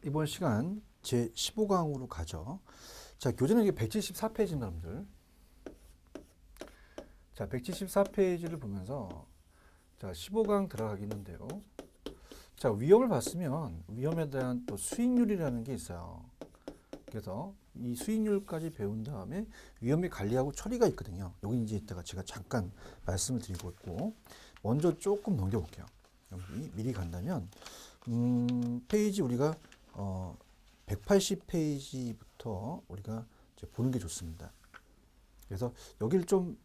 이번 시간 제 15강으로 가죠. 자, 교재는 이게 174페이지입니다, 여러분들. 자, 174페이지를 보면서 자, 15강 들어가겠는데요. 자, 위험을 봤으면 위험에 대한 또 수익률이라는 게 있어요. 그래서 이 수익률까지 배운 다음에 위험을 관리하고 처리가 있거든요. 여기 이제 이따가 제가 잠깐 말씀을 드리고 있고, 먼저 조금 넘겨볼게요. 여기 미리 간다면 페이지 우리가 180페이지부터 우리가 이제 보는 게 좋습니다. 그래서 여기를 좀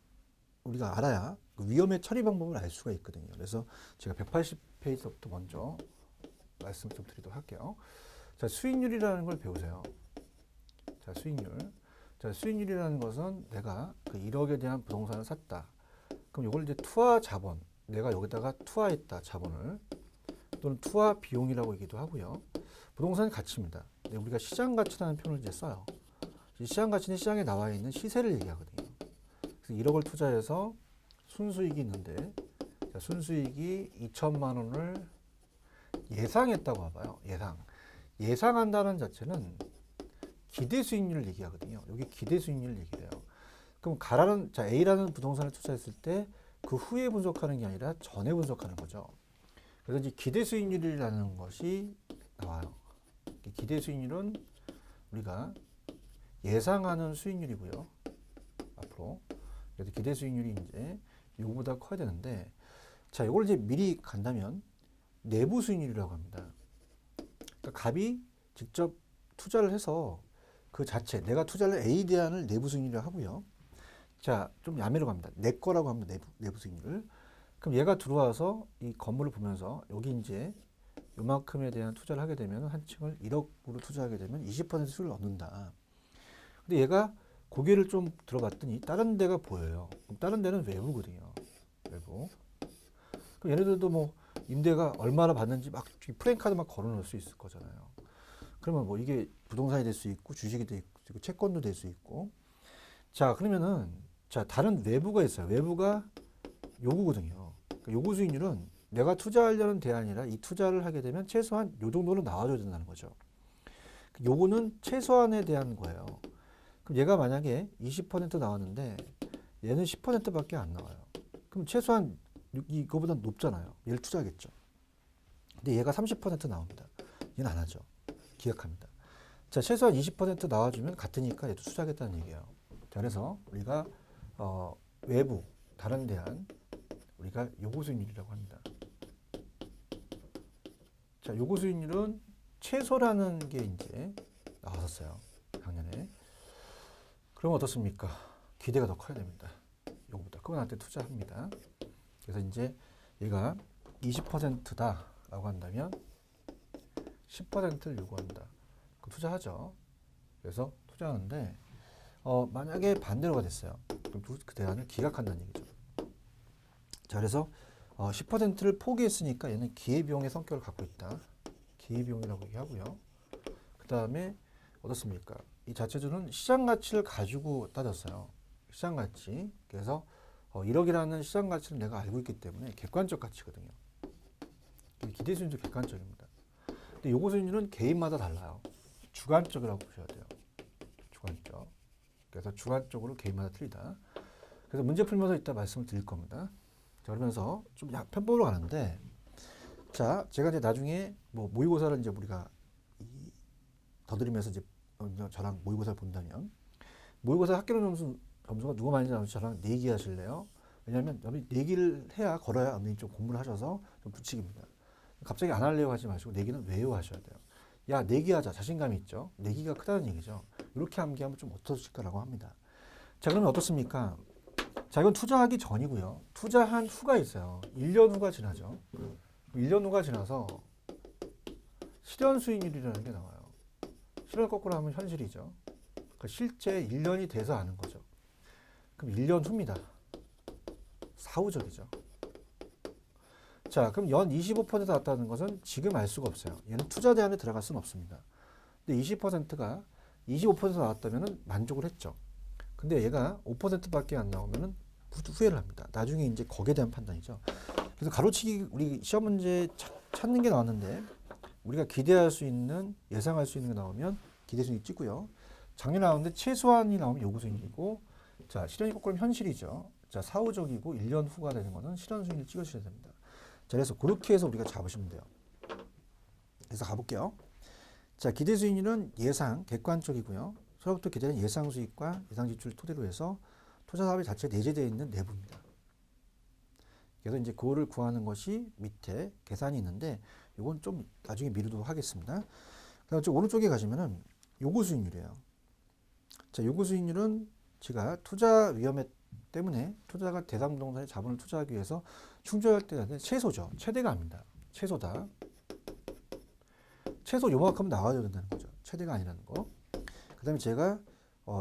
우리가 알아야 그 위험의 처리 방법을 알 수가 있거든요. 그래서 제가 180페이지부터 먼저 말씀을 좀 드리도록 할게요. 자, 수익률이라는 걸 배우세요. 자, 수익률. 자, 수익률이라는 것은 내가 그 1억에 대한 부동산을 샀다. 그럼 이걸 이제 투하 자본, 내가 여기다가 투하했다, 자본을. 또는 투하 비용이라고 얘기도 하고요. 부동산의 가치입니다. 근데 우리가 시장 가치라는 표현을 이제 써요. 시장 가치는 시장에 나와 있는 시세를 얘기하거든요. 그래서 1억을 투자해서 순수익이 있는데, 자, 순수익이 2천만 원을 예상했다고 봐봐요. 예상한다는 자체는 기대 수익률을 얘기하거든요. 여기 기대 수익률을 얘기해요. 그럼 자, A라는 부동산을 투자했을 때 그 후에 분석하는 게 아니라 전에 분석하는 거죠. 그래서 이제 기대 수익률이라는 것이 나와요. 기대 수익률은 우리가 예상하는 수익률이고요. 앞으로. 그래서 기대 수익률이 이제 이거보다 커야 되는데, 자, 이걸 이제 미리 간다면 내부 수익률이라고 합니다. 그러니까 갑이 직접 투자를 해서 그 자체, 내가 투자를 A 대안을 내부 수익률이라고 하고요. 자, 좀 야매로 갑니다. 내 거라고 합니다. 내부 수익률. 그럼 얘가 들어와서 이 건물을 보면서 여기 이제 요만큼에 대한 투자를 하게 되면 한 층을 1억으로 투자하게 되면 20% 수익을 얻는다. 근데 얘가 고개를 좀 들어봤더니 다른 데가 보여요. 그럼 다른 데는 외부거든요. 외부. 그럼 얘네들도 뭐 임대가 얼마나 받는지 막 프랜카드 막 걸어놓을 수 있을 거잖아요. 그러면 뭐 이게 부동산이 될 수 있고 주식이 될 수 있고 채권도 될 수 있고. 자, 그러면은 자, 다른 외부가 있어요. 외부가 요구거든요. 그러니까 요구 수익률은 내가 투자하려는 대안이라 이 투자를 하게 되면 최소한 요 정도는 나와줘야 된다는 거죠. 요거는 최소한에 대한 거예요. 그럼 얘가 만약에 20% 나왔는데 얘는 10%밖에 안 나와요. 그럼 최소한 이거보다 높잖아요. 얘를 투자하겠죠. 근데 얘가 30% 나옵니다. 얘는 안 하죠. 기억합니다. 자, 최소한 20% 나와주면 같으니까 얘도 투자하겠다는 얘기예요. 자, 그래서 우리가 외부 다른 대안 우리가 요구 수익률이라고 합니다. 자, 요구 수익률은 최소라는 게 이제 나왔었어요. 작년에. 그럼 어떻습니까? 기대가 더 커야 됩니다. 요거보다. 그건 한테 투자합니다. 그래서 이제 얘가 20%다라고 한다면 10%를 요구한다. 그 투자하죠. 그래서 투자하는데 만약에 반대로가 됐어요. 그럼 그 대안을 기각한다는 얘기죠. 자, 그래서 10%를 포기했으니까 얘는 기회비용의 성격을 갖고 있다. 기회비용이라고 얘기하고요. 그 다음에 어떻습니까? 이 자체주는 시장 가치를 가지고 따졌어요. 시장 가치. 그래서 1억이라는 시장 가치를 내가 알고 있기 때문에 객관적 가치거든요. 기대 수익률도 객관적입니다. 근데 요구 수익률은 개인마다 달라요. 주관적이라고 보셔야 돼요. 주관적. 그래서 주관적으로 개인마다 틀리다. 그래서 문제 풀면서 이따 말씀을 드릴 겁니다. 자, 그러면서 좀 편법으로 가는데, 자, 제가 이제 나중에 뭐 모의고사를 이제 우리가 더드리면서 이제 저랑 모의고사를 본다면, 모의고사 합격 점수가 누가 많이 나오는지 저랑 내기 하실래요? 왜냐면 내기를 해야 걸어야 언니 좀 공부를 하셔서 좀 붙이기입니다. 갑자기 안 하려고 하지 마시고 내기는 왜요 하셔야 돼요. 야, 내기하자. 자신감이 있죠. 내기가 크다는 얘기죠. 이렇게 암기하면 좀 어떠실까라고 합니다. 자, 그러면 어떻습니까? 자, 이건 투자하기 전이고요. 투자한 후가 있어요. 1년 후가 지나죠. 1년 후가 지나서 실현 수익률이라는 게 나와요. 실현 거꾸로 하면 현실이죠. 그러니까 실제 1년이 돼서 아는 거죠. 그럼 1년 후입니다. 사후적이죠. 자, 그럼 연 25% 나왔다는 것은 지금 알 수가 없어요. 얘는 투자 대안에 들어갈 수는 없습니다. 근데 20%가 25% 나왔다면 만족을 했죠. 근데 얘가 5%밖에 안 나오면은 후회를 합니다. 나중에 이제 거기에 대한 판단이죠. 그래서 가로치기 우리 시험 문제 찾는 게 나왔는데 우리가 기대할 수 있는 예상할 수 있는 게 나오면 기대 수익 찍고요. 작년에 나오는데 최소한이 나오면 요구 수익이고 자 실현이 꼭 그럼 현실이죠. 자 사후적이고 1년 후가 되는 거는 실현 수익을 찍으셔야 됩니다. 자 그래서 그렇게 해서 우리가 잡으시면 돼요. 그래서 가볼게요. 자 기대 수익률은 예상 객관적이고요. 서로부터 기대는 예상 수익과 예상 지출을 토대로 해서 투자 사업의 자체에 내재되어 있는 내부입니다. 그래서 이제 그거를 구하는 것이 밑에 계산이 있는데 이건 좀 나중에 미루도록 하겠습니다. 그다음에 오른쪽에 가시면은 요구 수익률이에요. 자, 요구 수익률은 제가 투자 위험에 때문에 투자가 대상 부동산에 자본을 투자하기 위해서 충족할 때는 최소죠. 최대가 아닙니다. 최소다. 최소 요만큼 나와야 된다는 거죠. 최대가 아니라는 거. 그다음에 제가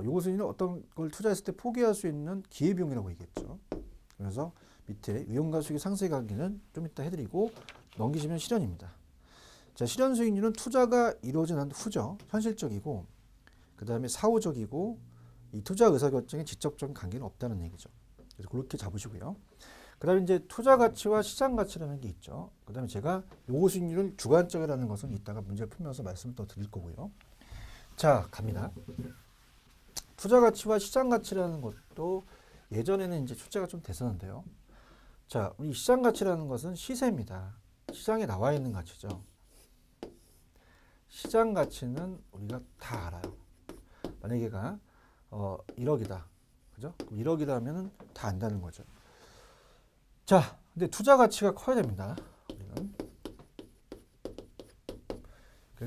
요구 수익률은 어떤 걸 투자했을 때 포기할 수 있는 기회비용이라고 얘기했죠. 그래서 밑에 위험과 수익의 상세 관계는 좀 이따 해드리고 넘기시면 실현입니다. 자, 실현 수익률은 투자가 이루어진 한 후죠. 현실적이고 그 다음에 사후적이고 이 투자 의사결정에 직접적인 관계는 없다는 얘기죠. 그래서 그렇게 잡으시고요. 그 다음에 이제 투자 가치와 시장 가치라는 게 있죠. 그 다음에 제가 요구 수익률은 주관적이라는 것은 이따가 문제를 풀면서 말씀을 더 드릴 거고요. 자, 갑니다. 투자 가치와 시장 가치라는 것도 예전에는 이제 출제가 좀 됐었는데요. 자, 우리 시장 가치라는 것은 시세입니다. 시장에 나와 있는 가치죠. 시장 가치는 우리가 다 알아요. 만약에 얘가 1억이다. 그죠? 1억이라면 다 안다는 거죠. 자, 근데 투자 가치가 커야 됩니다. 우리는.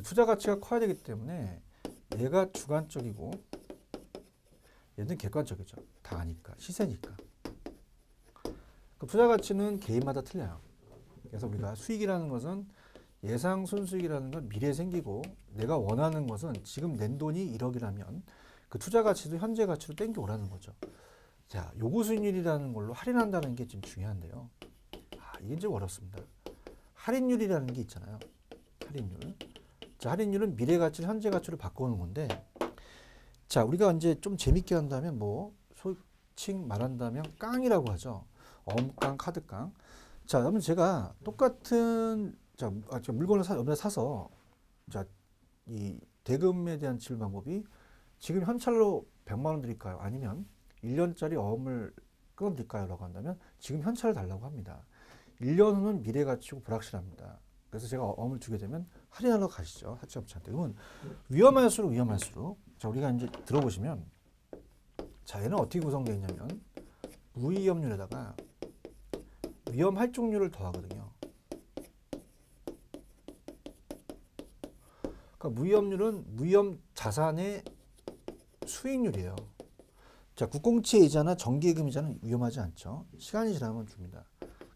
투자 가치가 커야 되기 때문에 얘가 주관적이고 얘는 객관적이죠. 다 아니까. 시세니까. 투자 가치는 개인마다 틀려요. 그래서 우리가 수익이라는 것은 예상 순수익이라는 건 미래에 생기고 내가 원하는 것은 지금 낸 돈이 1억이라면 그 투자 가치도 현재 가치로 땡겨오라는 거죠. 자, 요구 수익률이라는 걸로 할인한다는 게 지금 중요한데요. 이게 좀 어렵습니다. 할인율이라는 게 있잖아요. 할인율. 자, 할인율은 미래 가치를 현재 가치로 바꾸는 건데 자, 우리가 이제 좀 재밌게 한다면 뭐 소칭 말한다면 깡이라고 하죠. 엄깡, 카드깡. 자, 그러면 제가 똑같은 물건을 사서 자, 이 대금에 대한 지출 방법이 지금 현찰로 100만 원 드릴까요? 아니면 1년짜리 어음을 끊어드릴까요? 라고 한다면 지금 현찰을 달라고 합니다. 1년 후는 미래 가치고 불확실합니다. 그래서 제가 어음을 주게 되면 할인하러 가시죠. 하치업체한테. 그러면 위험할수록 자, 우리가 이제 들어보시면 자, 얘는 어떻게 구성되어 있냐면 무위험률에다가 위험 할증률을 더하거든요. 그러니까 무위험률은 무위험 자산의 수익률이에요. 자, 국공채 이자나 정기예금 이자는 위험하지 않죠. 시간이 지나면 줍니다.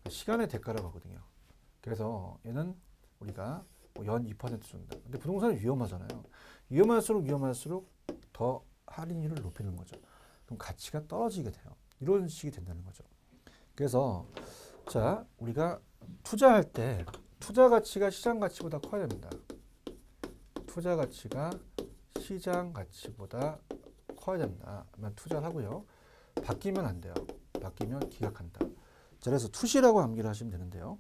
시간의 대가라고 하거든요. 그래서 얘는 우리가 연 2% 준다. 근데 부동산은 위험하잖아요. 위험할수록 더 할인율을 높이는 거죠. 그럼 가치가 떨어지게 돼요. 이런 식이 된다는 거죠. 그래서 자, 우리가 투자할 때 투자 가치가 시장 가치보다 커야 됩니다. 투자 가치가 시장 가치보다 커야 됩니다. 그러면 투자를 하고요. 바뀌면 안 돼요. 바뀌면 기각한다. 자, 그래서 투시라고 암기를 하시면 되는데요.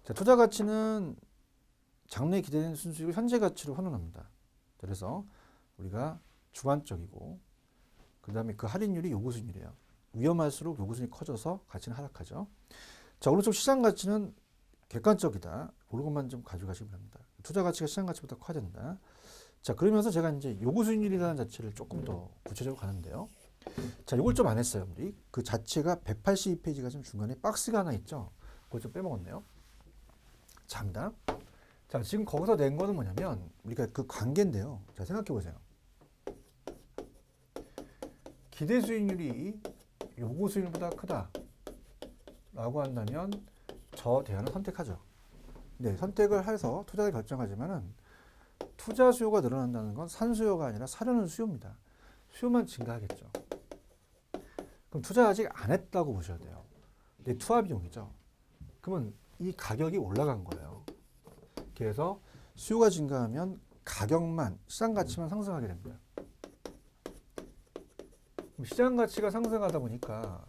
자, 투자 가치는 장래에 기대되는 순수익을 현재 가치로 환원합니다. 그래서 우리가 주관적이고 그 다음에 그 할인율이 요구 수익률이에요. 위험할수록 요구 수익이 커져서 가치는 하락하죠. 자, 오른쪽 시장 가치는 객관적이다. 그것만 좀 가져가시면 됩니다. 투자 가치가 시장 가치보다 커야 된다. 자, 그러면서 제가 이제 요구 수익률이라는 자체를 조금 더 구체적으로 가는데요. 자, 이걸 좀 안 했어요. 우리 그 자체가 182페이지가 좀 중간에 박스가 하나 있죠. 그걸 좀 빼먹었네요. 자입니다. 자, 지금 거기서 낸 거는 뭐냐면 우리가 그 관계인데요. 자, 생각해 보세요. 기대 수익률이 요구 수익률보다 크다 라고 한다면 저 대안을 선택하죠. 네, 선택을 해서 투자를 결정하지만은 투자 수요가 늘어난다는 건 산수요가 아니라 사려는 수요입니다. 수요만 증가하겠죠. 그럼 투자 아직 안 했다고 보셔야 돼요. 내 투하 비용이죠. 그러면 이 가격이 올라간 거예요. 그래서 수요가 증가하면 가격만, 시장 가치만 상승하게 됩니다. 그럼 시장 가치가 상승하다 보니까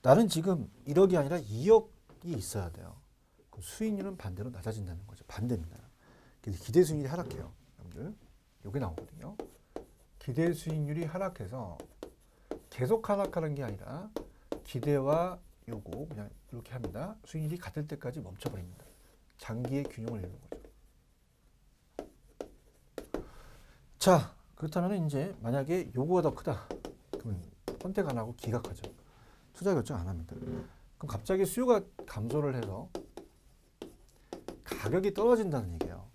나는 지금 1억이 아니라 2억이 있어야 돼요. 그럼 수익률은 반대로 낮아진다는 거죠. 반대입니다. 그래서 기대 수익률이 하락해요. 여러분들 이게 나오거든요. 기대 수익률이 하락해서 계속 하락하는 게 아니라 기대와 요거 그냥 이렇게 합니다. 수익률이 같을 때까지 멈춰버립니다. 장기의 균형을 이루는 거죠. 자, 그렇다면 이제 만약에 요거가 더 크다. 그러면 선택 안 하고 기각하죠. 투자 결정 안 합니다. 그럼 갑자기 수요가 감소를 해서 가격이 떨어진다는 얘기예요.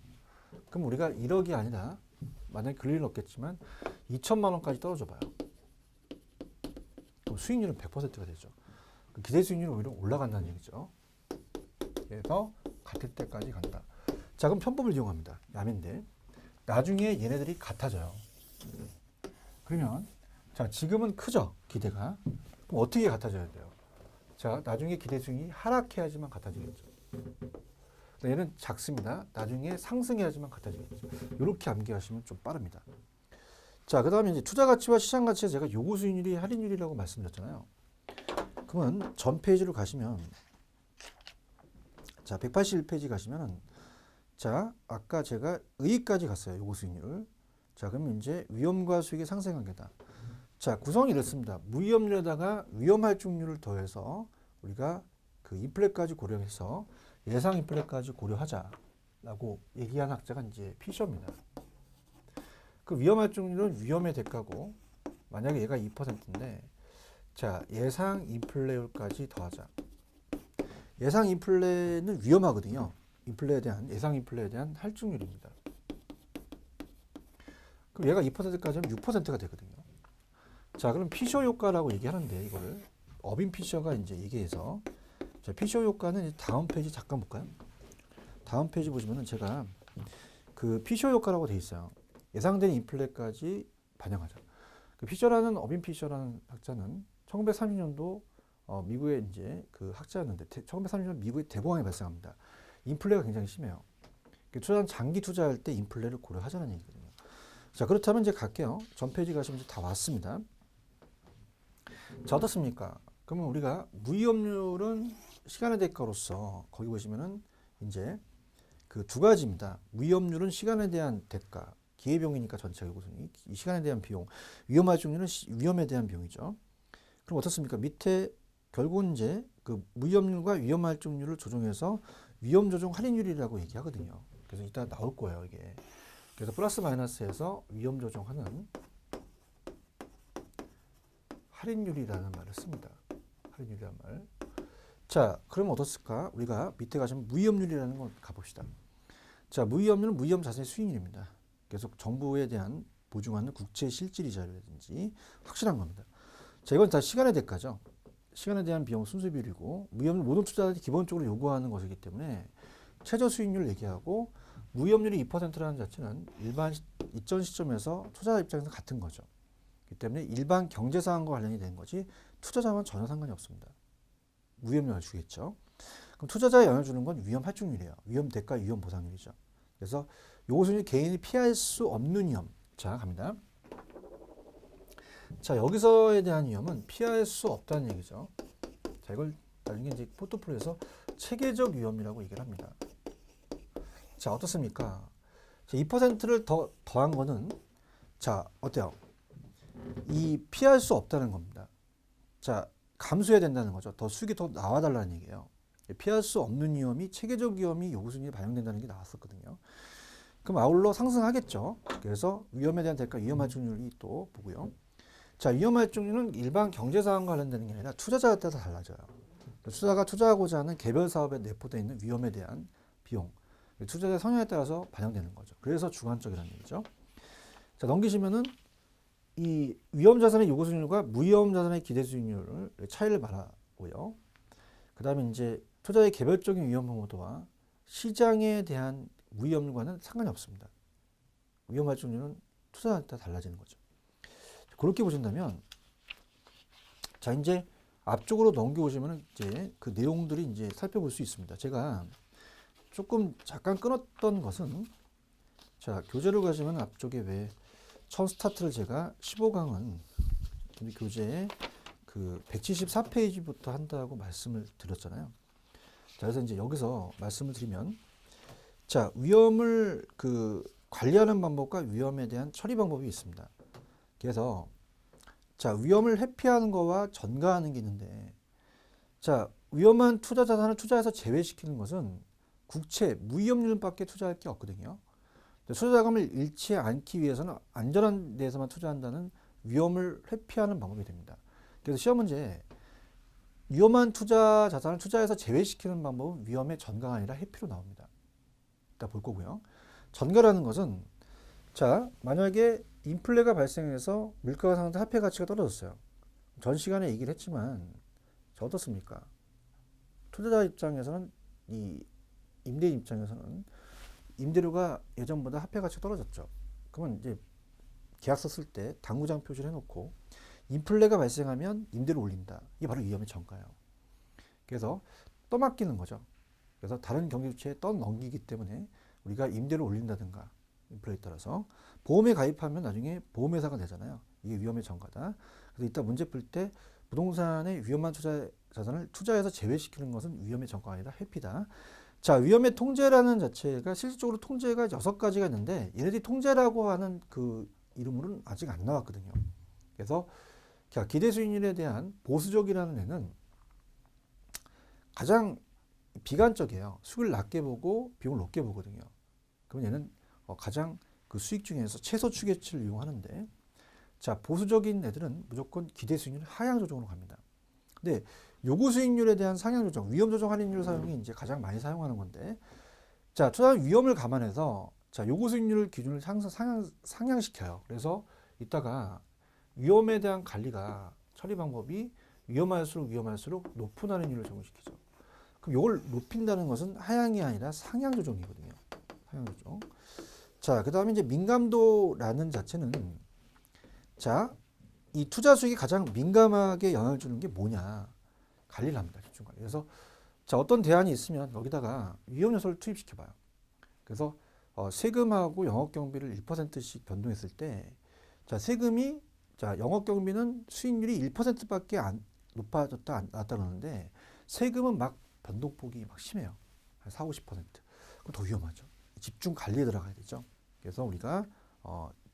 그럼 우리가 1억이 아니라 만약에 그럴 일은 없겠지만 2천만 원까지 떨어져 봐요. 그럼 수익률은 100%가 되죠. 기대 수익률은 오히려 올라간다는 얘기죠. 그래서 같을 때까지 간다. 자, 그럼 편법을 이용합니다. 야매인데 나중에 얘네들이 같아져요. 그러면 자, 지금은 크죠? 기대가. 그럼 어떻게 같아져야 돼요? 자, 나중에 기대 수익이 하락해야지만 같아지겠죠. 얘는 작습니다. 나중에 상승해야지만 같아지겠죠. 이렇게 암기하시면 좀 빠릅니다. 자, 그 다음에 이제 투자 가치와 시장 가치에 제가 요구 수익률이 할인율이라고 말씀드렸잖아요. 그러면 전 페이지로 가시면 자, 181페이지 가시면은 자, 아까 제가 의익까지 갔어요. 요구 수익률. 자, 그러면 이제 위험과 수익의 상생 관계다. 자, 구성이 이렇습니다. 무위험률에다가 위험할증률을 더해서 우리가 그 인플레까지 고려해서 예상 인플레까지 고려하자라고 얘기한 학자가 이제 피셔입니다. 그 위험할증률은 위험의 대가고 만약에 얘가 2%인데 자, 예상 인플레율까지 더하자. 예상 인플레는 위험하거든요. 인플레에 대한 예상 인플레에 대한 할증률입니다. 그럼 얘가 2%까지 하면 6%가 되거든요. 자, 그럼 피셔 효과라고 얘기하는데 이거를 어빈 피셔가 이제 얘기해서 자, 피셔 효과는 이제 다음 페이지 잠깐 볼까요? 다음 페이지 보시면은 제가 그 피셔 효과라고 돼 있어요. 예상된 인플레까지 반영하자. 그 피셔라는 어빈 피셔라는 학자는 1930년도 미국의 이제 그 학자였는데 1930년 미국의 대공황이 발생합니다. 인플레가 굉장히 심해요. 투자는 장기 투자할 때 인플레를 고려하자는 얘기거든요. 자, 그렇다면 이제 갈게요. 전 페이지 가시면 이제 다 왔습니다. 자, 어떻습니까? 그러면 우리가 무위험률은 시간의 대가로서 거기 보시면은 이제 그 두 가지입니다. 무위험률은 시간에 대한 대가, 기회비용이니까 전체 요구순위, 이 시간에 대한 비용, 위험할증률은 위험에 대한 비용이죠. 그럼 어떻습니까? 밑에 결국은 이제 그 무위험률과 위험할증률을 조정해서 위험조정 할인율이라고 얘기하거든요. 그래서 이따 나올 거예요, 이게. 그래서 플러스 마이너스에서 위험조정하는 할인율이라는 말을 씁니다. 할인율이라는 말. 자, 그러면 어떻을까? 우리가 밑에 가시면 무위험률이라는 걸 가봅시다. 자, 무위험률은 무위험 자산의 수익률입니다. 계속 정부에 대한 보증하는 국채 실질이자라든지 확실한 겁니다. 자, 이건 다 시간의 대가죠. 시간에 대한 비용 순수 비율이고 무위험률 모든 투자자들이 기본적으로 요구하는 것이기 때문에 최저 수익률을 얘기하고 무위험률이 2%라는 자체는 일반 이전 시점에서 투자자 입장에서 같은 거죠. 그렇기 때문에 일반 경제 상황과 관련이 되는 거지 투자자와는 전혀 상관이 없습니다. 무위험률을 주겠죠. 그럼 투자자에 영향을 주는 건 위험 할증률이에요. 위험 대가, 위험 보상률이죠. 그래서 요것은 개인이 피할 수 없는 위험. 자, 갑니다. 자, 여기서에 대한 위험은 피할 수 없다는 얘기죠. 자, 이걸 나중에 이제 포트폴리오에서 체계적 위험이라고 얘기를 합니다. 자, 어떻습니까? 자, 2%를 더한 거는 자, 어때요? 이 피할 수 없다는 겁니다. 자, 감수해야 된다는 거죠. 더 수익이 더 나와달라는 얘기예요. 피할 수 없는 위험이 체계적 위험이 요구순위에 반영된다는 게 나왔었거든요. 그럼 아울러 상승하겠죠. 그래서 위험에 대한 대가, 위험할증률이 또 보고요. 자, 위험할증률은 일반 경제사항과 관련되는 게 아니라 투자자에 따라서 달라져요. 투자자가 투자하고자 하는 개별 사업에 내포되어 있는 위험에 대한 비용, 투자자의 성향에 따라서 반영되는 거죠. 그래서 주관적이라는 얘기죠. 자, 넘기시면은 이 위험 자산의 요구 수익률과 무위험 자산의 기대 수익률을 차이를 말하고요. 그 다음에 이제 투자의 개별적인 위험 범위도와 시장에 대한 무위험률과는 상관이 없습니다. 위험 할증률은 투자자에 따라 달라지는 거죠. 그렇게 보신다면, 자, 이제 앞쪽으로 넘겨오시면 이제 그 내용들이 이제 살펴볼 수 있습니다. 제가 조금 잠깐 끊었던 것은, 자, 교재로 가시면 앞쪽에 왜 처음 스타트를 제가 15강은 우리 교재에 그 174페이지부터 한다고 말씀을 드렸잖아요. 자, 그래서 이제 여기서 말씀을 드리면, 자, 위험을 관리하는 방법과 위험에 대한 처리 방법이 있습니다. 그래서 자, 위험을 회피하는 거와 전가하는 게 있는데, 자, 위험한 투자 자산을 투자해서 제외시키는 것은 국채, 무위험률밖에 투자할 게 없거든요. 투자 자금을 잃지 않기 위해서는 안전한 데에서만 투자한다는 위험을 회피하는 방법이 됩니다. 그래서 시험 문제에 위험한 투자 자산을 투자해서 제외시키는 방법은 위험의 전가가 아니라 회피로 나옵니다. 이따 볼 거고요. 전가라는 것은 자, 만약에 인플레가 발생해서 물가가 상승해서 화폐 가치가 떨어졌어요. 전 시간에 얘기를 했지만 어떻습니까? 투자자 입장에서는 이 임대인 입장에서는 임대료가 예전보다 화폐 가치가 떨어졌죠. 그러면 이제 계약서 쓸 때 당구장 표시를 해놓고 인플레가 발생하면 임대료 올린다. 이게 바로 위험의 전가예요. 그래서 떠맡기는 거죠. 그래서 다른 경기 주체에 떠넘기기 때문에 우리가 임대료 올린다든가 인플레에 따라서 보험에 가입하면 나중에 보험회사가 되잖아요. 이게 위험의 전가다. 그래서 이따 문제 풀 때 부동산의 위험한 투자 자산을 투자해서 제외시키는 것은 위험의 전가가 아니라 회피다. 자, 위험의 통제라는 자체가 실질적으로 통제가 6가지가 있는데 얘네들이 통제라고 하는 그 이름으로는 아직 안 나왔거든요. 그래서 기대 수익률에 대한 보수적이라는 애는 가장 비관적이에요. 수익을 낮게 보고 비용을 높게 보거든요. 그러면 얘는 가장 그 수익 중에서 최소 추계치를 이용하는데, 자, 보수적인 애들은 무조건 기대 수익률 하향 조정으로 갑니다. 근데 요구 수익률에 대한 상향 조정, 위험 조정 할인율 사용이 이제 가장 많이 사용하는 건데, 자, 투자 위험을 감안해서 자, 요구 수익률 기준을 상향시켜요. 그래서 이따가 위험에 대한 관리가 처리 방법이 위험할수록 높은 할인율을 적용시키죠. 그럼 이걸 높인다는 것은 하향이 아니라 상향 조정이거든요. 상향 조정. 자, 그 다음에 이제 민감도라는 자체는 자, 이 투자 수익이 가장 민감하게 영향을 주는 게 뭐냐 관리를 합니다. 집중 관리. 그래서 자, 어떤 대안이 있으면 여기다가 위험 요소를 투입시켜 봐요. 그래서 세금하고 영업 경비를 1%씩 변동했을 때 자, 세금이 자, 영업 경비는 수익률이 1%밖에 안 높아졌다 안 낮다 그러는데 세금은 막 변동폭이 막 심해요. 한 4, 50%. 그럼 더 위험하죠. 집중 관리에 들어가야 되죠. 그래서 우리가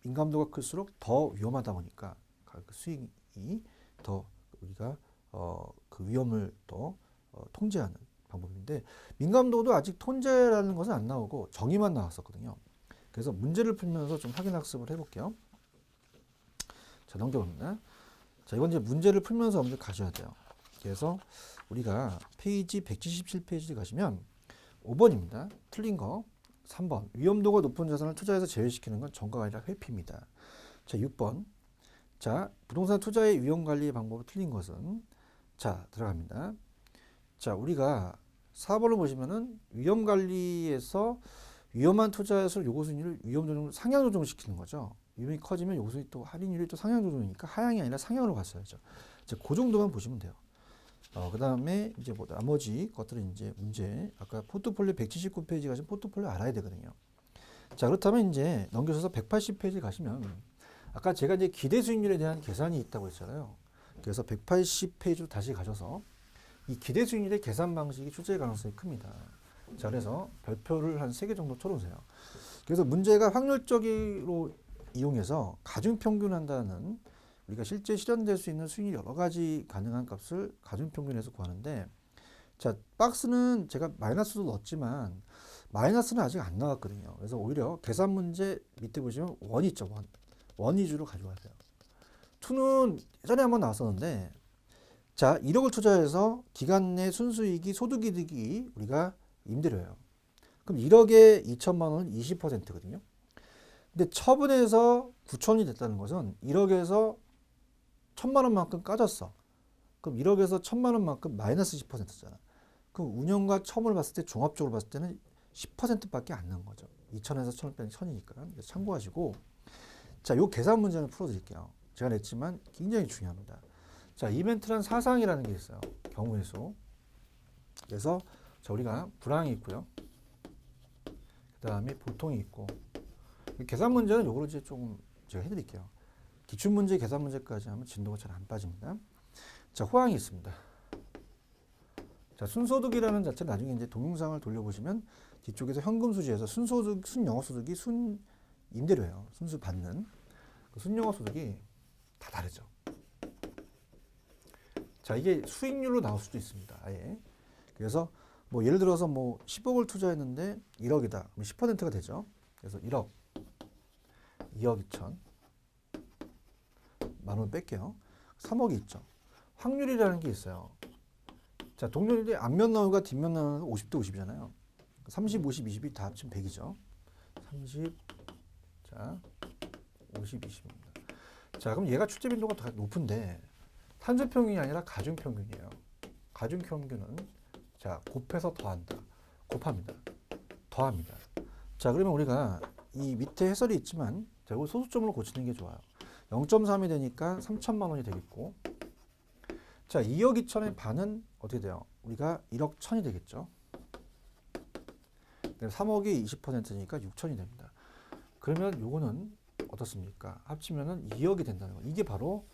민감도가 클수록 더 위험하다 보니까 그 수익이 더 우리가 그 위험을 더 통제하는 방법인데, 민감도도 아직 통제라는 것은 안 나오고 정의만 나왔었거든요. 그래서 문제를 풀면서 좀 확인 학습을 해볼게요. 자, 넘겨봅니다. 자, 이건 이제 문제를 풀면서 먼저 가셔야 돼요. 그래서 우리가 페이지 177페이지 가시면 5번입니다. 틀린 거. 3번. 위험도가 높은 자산을 투자해서 제외시키는 건 전가가 아니라 회피입니다. 자, 6번. 자, 부동산 투자의 위험 관리 방법을 틀린 것은 자, 들어갑니다. 자, 우리가 4번을 보시면은 위험 관리에서 위험한 투자에서 요구 수익률을 위험 조정 상향 조정시키는 거죠. 위험이 커지면 요구 수익 또 할인율이 또 상향 조정이니까 하향이 아니라 상향으로 갔어야죠. 자, 그 정도만 보시면 돼요. 그 다음에 이제 뭐 나머지 것들은 이제 문제, 아까 포트폴리오 179페이지 가시면 포트폴리오 알아야 되거든요. 자, 그렇다면 이제 넘겨서서 180페이지 가시면 아까 제가 이제 기대 수익률에 대한 계산이 있다고 했잖아요. 그래서 180페이지로 다시 가셔서 이 기대 수익률의 계산 방식이 출제 가능성이 큽니다. 자, 그래서 별표를 한 3개 정도 쳐놓으세요. 그래서 문제가 확률적으로 이용해서 가중평균한다는 우리가 실제 실현될 수 있는 수익률 여러 가지 가능한 값을 가중평균해서 구하는데, 자, 박스는 제가 마이너스도 넣었지만 마이너스는 아직 안 나왔거든요. 그래서 오히려 계산 문제 밑에 보시면 원 있죠. 원 위주로 가져와야 돼요. 2는 예전에 한번 나왔었는데, 자, 1억을 투자해서 기간 내 순수이익이 소득이득이 우리가 임대료예요. 그럼 1억에 2천만 원은 20%거든요. 근데 처분해서 9천이 됐다는 것은 1억에서 1천만 원만큼 까졌어. 그럼 1억에서 1천만 원만큼 마이너스 10%잖아. 그럼 운영과 처분을 봤을 때 종합적으로 봤을 때는 10%밖에 안 난 거죠. 2천에서 1천을 빼는 1,000이니까. 참고하시고, 자, 요 계산 문제는 풀어드릴게요. 제가 냈지만 굉장히 중요합니다. 자, 이벤트란 사상이라는 게 있어요. 경우의 수. 그래서 자, 우리가 불황이 있고요. 그 다음에 보통이 있고. 계산 문제는 요거로 이제 조금 제가 해드릴게요. 기출문제, 계산 문제까지 하면 진도가 잘 안 빠집니다. 자, 호황이 있습니다. 자, 순소득이라는 자체는 나중에 이제 동영상을 돌려보시면 뒤쪽에서 현금 수지에서 순소득, 순영업소득이 순임대료예요. 순수 받는 그 순영업소득이 다 다르죠. 자, 이게 수익률로 나올 수도 있습니다. 아예. 그래서 뭐 예를 들어서 뭐 10억을 투자했는데 1억이다. 그럼 10%가 되죠. 그래서 1억, 2억 2천, 만 원 뺄게요. 3억이 있죠. 확률이라는 게 있어요. 자, 동률이 앞면 나누기가 뒷면 나누기가 50대 50이잖아요. 30, 50, 20이 다 합치면 100이죠. 30, 자, 50, 20입니다. 자, 그럼 얘가 출제 빈도가 더 높은데 탄소평균이 아니라 가중평균이에요. 가중평균은 자, 곱해서 더한다. 곱합니다. 더합니다. 자, 그러면 우리가 이 밑에 해설이 있지만 자, 이거 소수점으로 고치는 게 좋아요. 0.3이 되니까 3천만 원이 되겠고 자, 2억 2천의 반은 어떻게 돼요? 우리가 1억 1천이 되겠죠. 3억이 20%니까 6천이 됩니다. 그러면 요거는 어떻습니까? 합치면은 2억이 된다는 거. 이게 바로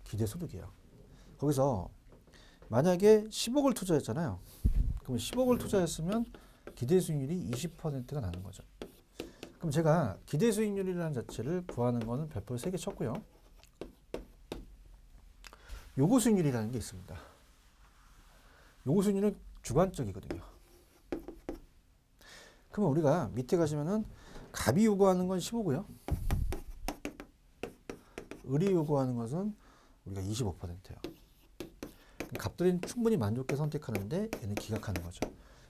기대소득이에요. 거기서 만약에 10억을 투자했잖아요. 그럼 10억을 투자했으면 기대수익률이 20%가 나는 거죠. 그럼 제가 기대수익률이라는 자체를 구하는 거는 별표 3개 쳤고요. 요구수익률이라는 게 있습니다. 요구수익률은 주관적이거든요. 그러면 우리가 밑에 가시면은 갑이 요구하는 건 15고요. 을이 요구하는 것은 우리가 25%예요. 갑들은 충분히 만족해 선택하는데 얘는 기각하는 거죠.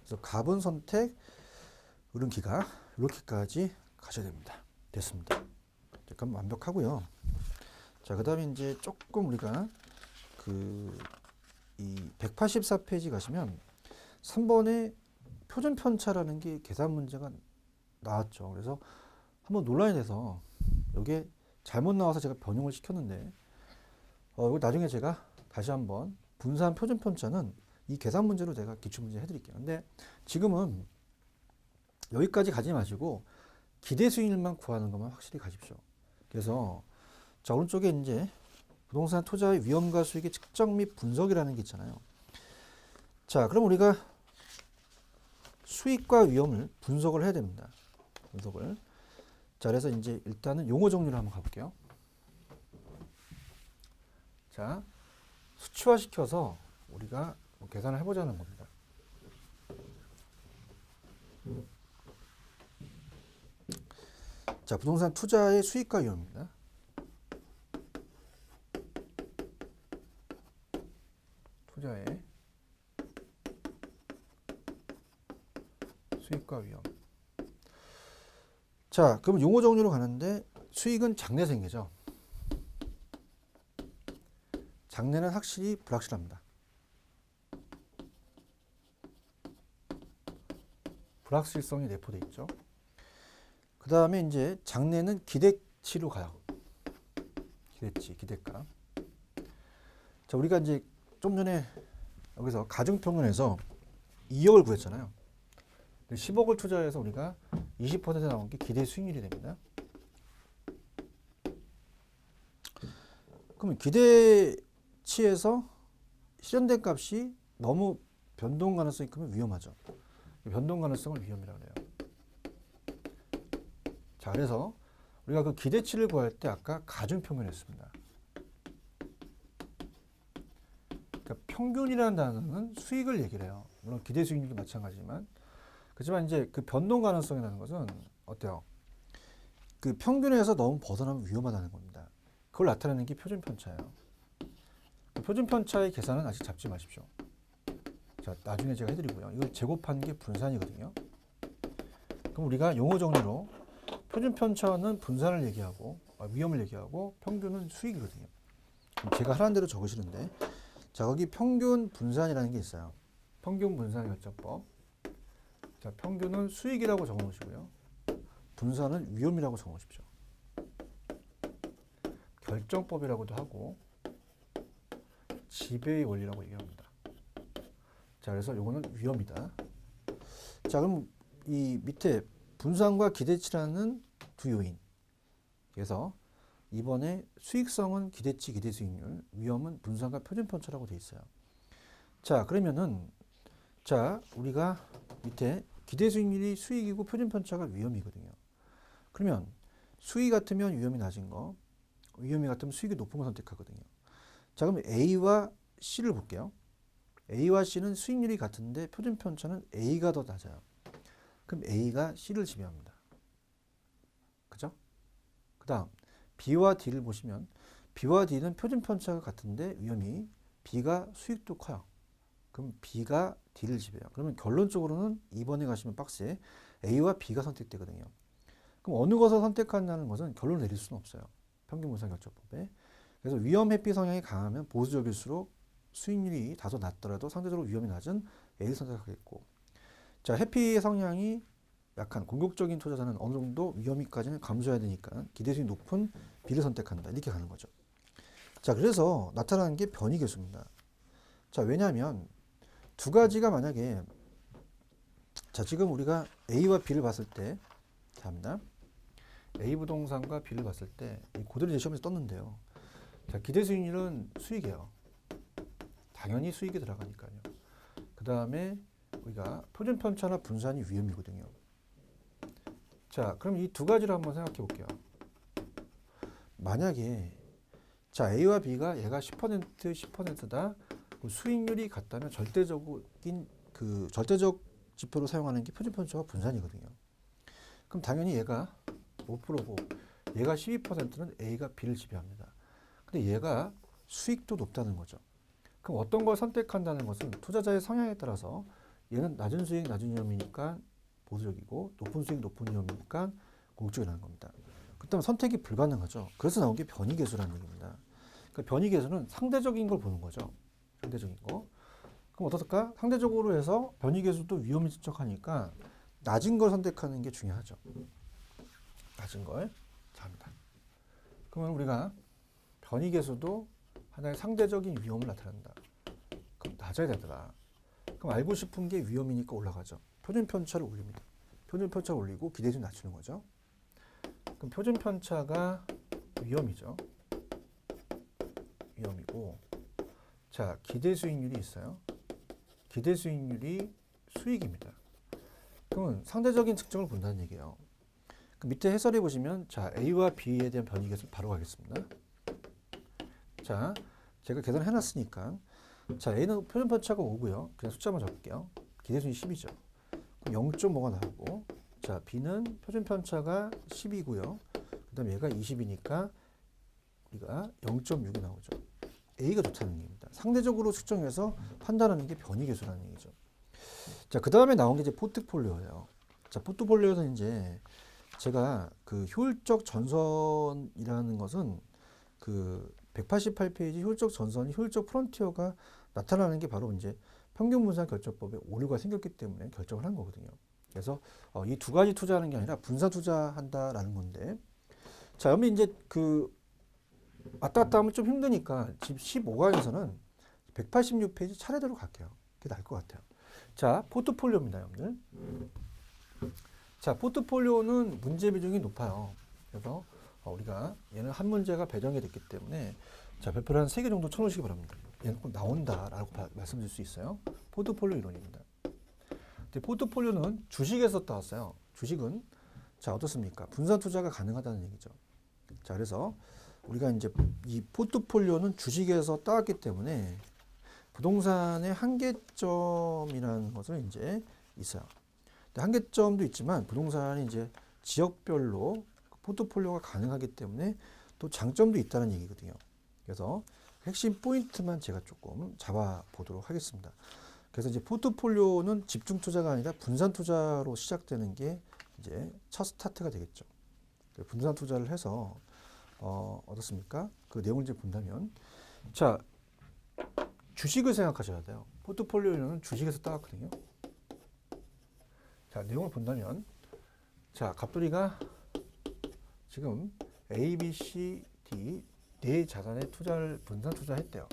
그래서 갑은 선택, 을은 기각 이렇게까지 가셔야 됩니다. 됐습니다. 그럼 완벽하고요. 자, 그다음에 이제 조금 우리가 이 184페이지 가시면 3번에 표준 편차라는 게 계산 문제가 나왔죠. 그래서 한번 논란이 돼서 이게 잘못 나와서 제가 변형을 시켰는데 이거 나중에 제가 다시 한번 분산 표준 편차는 이 계산 문제로 제가 기출 문제 해드릴게요. 근데 지금은 여기까지 가지 마시고 기대 수익률만 구하는 것만 확실히 가십시오. 그래서 자, 오른쪽에 이제 부동산 투자의 위험과 수익의 측정 및 분석이라는 게 있잖아요. 자, 그럼 우리가 수익과 위험을 분석을 해야 됩니다. 분석을. 자, 그래서 이제 일단은 용어 정리를 한번 가볼게요. 자, 수치화시켜서 우리가 계산을 해보자는 겁니다. 자, 부동산 투자의 수익과 위험입니다. 투자의 수익과 위험. 자, 그럼 용어 정리로 가는데 수익은 장래생계죠. 장래는 확실히 불확실합니다. 불확실성이 내포되어 있죠. 그 다음에 이제 장래는 기대치로 가요. 기대치, 기대가. 자, 우리가 이제 좀 전에 여기서 가중평균에서 2억을 구했잖아요. 10억을 투자해서 우리가 20% 나온 게 기대 수익률이 됩니다. 그러면 기대치에서 실현된 값이 너무 변동 가능성이 크면 위험하죠. 변동 가능성을 위험이라고 해요. 자, 그래서 우리가 그 기대치를 구할 때 아까 가중평균했습니다. 그러니까 평균이라는 단어는 수익을 얘기를 해요. 물론 기대 수익률도 마찬가지지만 그렇지만 이제 그 변동 가능성이라는 것은 어때요? 그 평균에서 너무 벗어나면 위험하다는 겁니다. 그걸 나타내는 게 표준 편차예요. 그 표준 편차의 계산은 아직 잡지 마십시오. 자, 나중에 제가 해드리고요. 이걸 제곱한 게 분산이거든요. 그럼 우리가 용어 정리로 표준 편차는 분산을 얘기하고 위험을 얘기하고 평균은 수익이거든요. 그럼 제가 하라는 대로 적으시는데 자, 거기 평균 분산이라는 게 있어요. 평균 분산 결정법. 자, 평균은 수익이라고 적어 놓으시고요. 분산은 위험이라고 적어 놓으십시오. 결정법이라고도 하고 지배의 원리라고 얘기합니다. 자, 그래서 요거는 위험이다. 자, 그럼 이 밑에 분산과 기대치라는 두 요인. 그래서 이번에 수익성은 기대치, 기대수익률, 위험은 분산과 표준편차라고 되어 있어요. 자, 그러면은 자, 우리가 밑에 기대 수익률이 수익이고 표준 편차가 위험이거든요. 그러면 수익 같으면 위험이 낮은 거, 위험이 같으면 수익이 높은 거 선택하거든요. 자, 그럼 A와 C를 볼게요. A와 C는 수익률이 같은데 표준 편차는 A가 더 낮아요. 그럼 A가 C를 지배합니다. 그죠? 그 다음 B와 D를 보시면 B와 D는 표준 편차가 같은데 위험이 B가 수익도 커요. 그럼 B가 D를 지배해요. 그러면 결론적으로는 2번에 가시면 박스에 A와 B가 선택되거든요. 그럼 어느 것을 선택한다는 것은 결론을 내릴 수는 없어요. 평균분산결정법에. 그래서 위험 회피 성향이 강하면 보수적일수록 수익률이 다소 낮더라도 상대적으로 위험이 낮은 A를 선택하겠고, 자, 회피 성향이 약한 공격적인 투자자는 어느 정도 위험이까지는 감수해야 되니까 기대 수익이 높은 B를 선택한다. 이렇게 가는 거죠. 자, 그래서 나타나는 게 변이계수입니다. 자, 왜냐하면 두 가지가 만약에, 자, 지금 우리가 A와 B를 봤을 때, 합니다. A 부동산과 B를 봤을 때 그대로 시험에서 떴는데요. 자, 기대 수익률은 수익이에요. 당연히 수익이 들어가니까요. 그 다음에 우리가 표준 편차나 분산이 위험이거든요. 자, 그럼 이 두 가지를 한번 생각해 볼게요. 만약에 자, A와 B가 얘가 10%, 10%다. 수익률이 같다면 절대적 지표로 사용하는 게 표준 편차와 분산이거든요. 그럼 당연히 얘가 5%고 얘가 12%는 A가 B를 지배합니다. 근데 얘가 수익도 높다는 거죠. 그럼 어떤 걸 선택한다는 것은 투자자의 성향에 따라서 얘는 낮은 수익, 낮은 위험이니까 보수적이고 높은 수익, 높은 위험이니까 공격적이라는 겁니다. 그렇다면 선택이 불가능하죠. 그래서 나온 게 변이계수라는 얘기입니다. 그러니까 변이계수는 상대적인 걸 보는 거죠. 상대적인 거. 그럼 어떨까? 상대적으로 해서 변이계수도 위험이 지적하니까 낮은 걸 선택하는 게 중요하죠. 낮은 걸. 자, 합니다. 그러면 우리가 변이계수도 하나의 상대적인 위험을 나타낸다. 그럼 낮아야 되더라. 그럼 알고 싶은 게 위험이니까 올라가죠. 표준 편차를 올립니다. 표준 편차를 올리고 기대수를 낮추는 거죠. 그럼 표준 편차가 위험이죠. 위험이고, 자, 기대 수익률이 있어요. 기대 수익률이 수익입니다. 그러면 상대적인 특징을 본다는 얘기예요. 그 밑에 해설해 보시면, 자, A와 B에 대한 변이계수 바로 가겠습니다. 자, 제가 계산을 해놨으니까, 자, A는 표준 편차가 5고요. 그냥 숫자만 적을게요. 기대 수익이 10이죠. 그럼 0.5가 나오고, 자, B는 표준 편차가 10이고요. 그 다음에 얘가 20이니까 우리가 0.6이 나오죠. A가 좋다는 얘기입니다. 상대적으로 측정해서 판단하는 게 변이계수라는 얘기죠. 자, 그 다음에 나온 게 이제 포트폴리오예요. 자, 포트폴리오는 이제 제가 그 효율적 전선이라는 것은 그 188페이지 효율적 전선이 효율적 프론티어가 나타나는 게 바로 이제 평균분산 결정법에 오류가 생겼기 때문에 결정을 한 거거든요. 그래서 이 두 가지 투자하는 게 아니라 분산 투자한다라는 건데, 자, 여러분 이제 그 왔다 갔다 하면 좀 힘드니까 지금 15강에서는 186페이지 차례대로 갈게요. 그게 나을 것 같아요. 자, 포트폴리오입니다, 여러분들. 자, 포트폴리오는 문제 비중이 높아요. 그래서 우리가 얘는 한 문제가 배정이 됐기 때문에 자, 별표를 한 3개 정도 쳐놓으시기 바랍니다. 얘는 꼭 나온다라고 말씀드릴 수 있어요. 포트폴리오 이론입니다. 근데 포트폴리오는 주식에서 따왔어요. 주식은 자, 어떻습니까? 분산 투자가 가능하다는 얘기죠. 자, 그래서 우리가 이제 이 포트폴리오는 주식에서 따왔기 때문에 부동산의 한계점이라는 것은 이제 있어요. 한계점도 있지만 부동산이 이제 지역별로 포트폴리오가 가능하기 때문에 또 장점도 있다는 얘기거든요. 그래서 핵심 포인트만 제가 조금 잡아 보도록 하겠습니다. 그래서 이제 포트폴리오는 집중 투자가 아니라 분산 투자로 시작되는 게 이제 첫 스타트가 되겠죠. 분산 투자를 해서 어떻습니까? 그 내용을 이제 본다면, 자, 주식을 생각하셔야 돼요. 포트폴리오는 주식에서 따왔거든요. 자, 내용을 본다면, 자, 갑돌이가 지금 A, B, C, D 네 자산에 분산 투자했대요.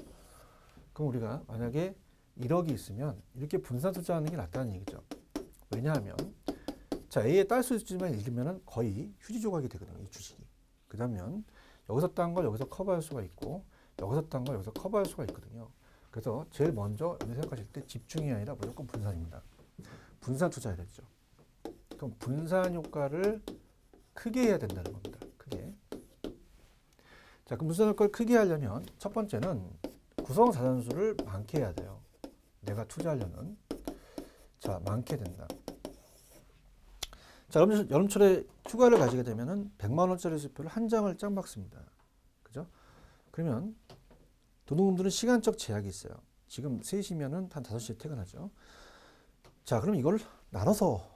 그럼 우리가 만약에 1억이 있으면 이렇게 분산 투자하는 게 낫다는 얘기죠. 왜냐하면 자, A에 딸 수 있지만 읽으면 거의 휴지 조각이 되거든요. 이 주식이. 그러면 여기서 딴 걸 여기서 커버할 수가 있고 여기서 딴 걸 여기서 커버할 수가 있거든요. 그래서 제일 먼저 여기 생각하실 때 집중이 아니라 무조건 분산입니다. 분산 투자해야 되죠. 그럼 분산 효과를 크게 해야 된다는 겁니다. 크게. 자, 그럼 분산 효과를 크게 하려면 첫 번째는 구성 자산수를 많게 해야 돼요. 내가 투자하려는. 자, 많게 된다. 자, 여름철에 휴가를 가지게 되면은 100만 원짜리 수표를 한 장을 짱 박습니다. 그죠? 그러면 도둑놈들은 시간적 제약이 있어요. 지금 3시면은 한 5시에 퇴근하죠. 자, 그럼 이걸 나눠서